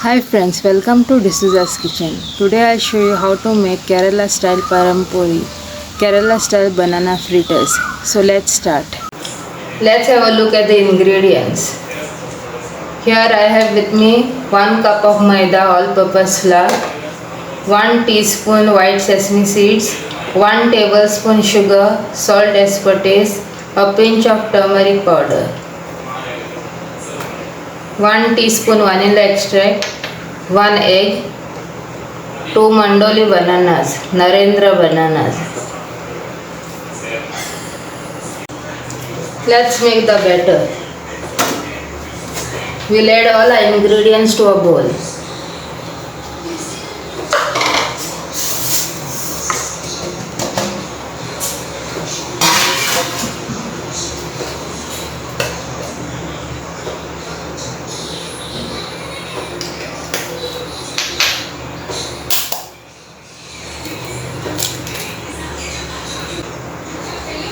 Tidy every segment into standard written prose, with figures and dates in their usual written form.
Hi friends, welcome to D'Souza's Kitchen. Today I'll show you how to make Kerala style Pazham Pori, Kerala style banana fritters. So let's start. Let's have a look at the ingredients. Here I have with me 1 cup of maida all-purpose flour, 1 teaspoon white sesame seeds, 1 tablespoon sugar, salt as per taste, a pinch of turmeric powder, 1 teaspoon vanilla extract, 1 egg, 2 mandoli bananas, Narendra bananas. Let's make the batter. We'll add all our ingredients to a bowl.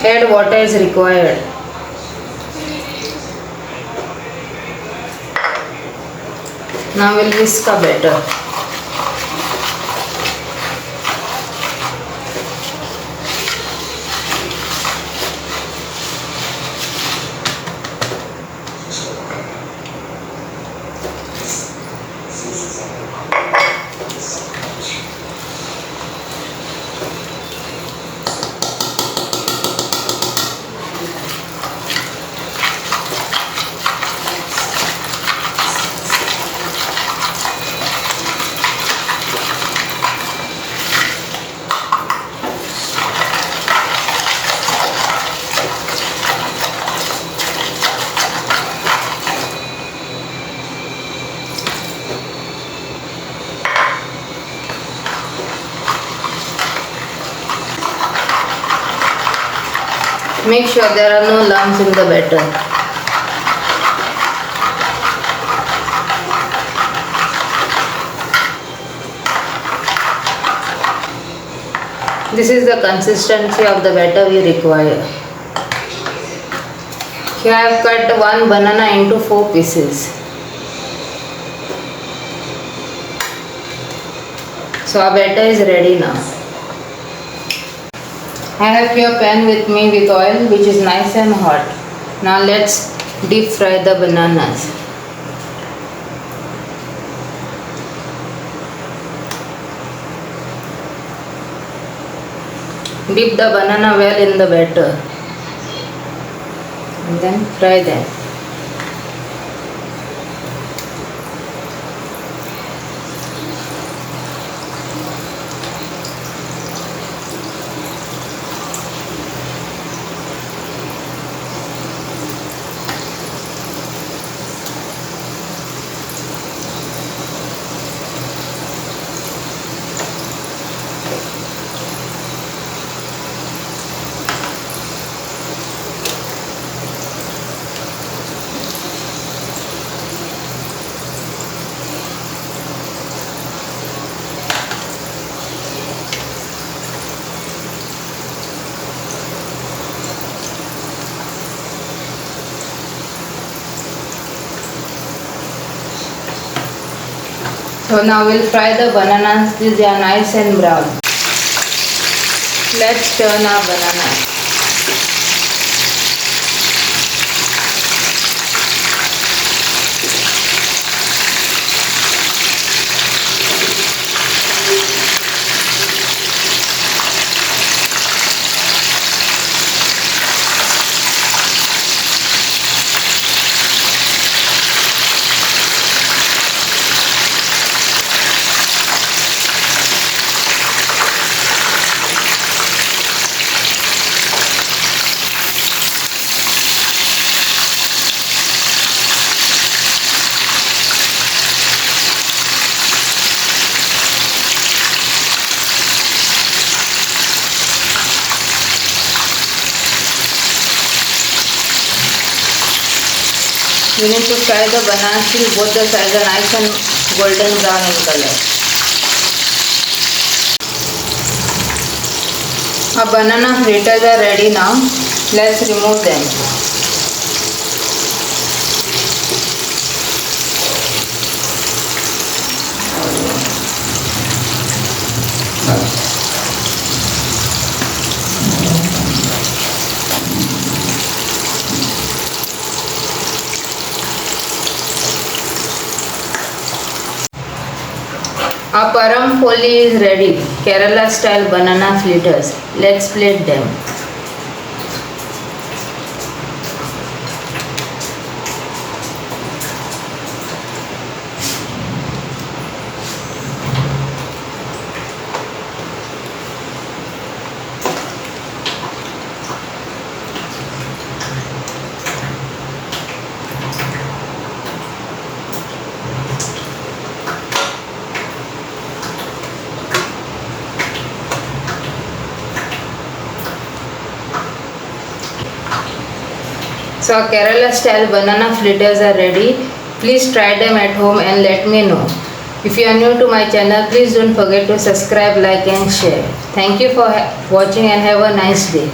Add water as required. Now we'll whisk the batter. Make sure there are no lumps in the batter. This is the consistency of the batter we require. Here I have cut 1 banana into 4 pieces. So our batter is ready now. I have here a pan with me with oil which is nice and hot. Now let's deep fry the bananas. Dip the banana well in the batter and then fry them. So now we'll fry the bananas till they are nice and brown. Let's turn our bananas. We need to fry the bananas till both the sides are nice and golden brown in color. Our banana fritters are ready now. Let's remove them. Our Pazham Pori is ready. Kerala style banana fritters. Let's plate them. So our Kerala style banana fritters are ready. Please try them at home and let me know. If you are new to my channel, please don't forget to subscribe, like and share. Thank you for watching and have a nice day.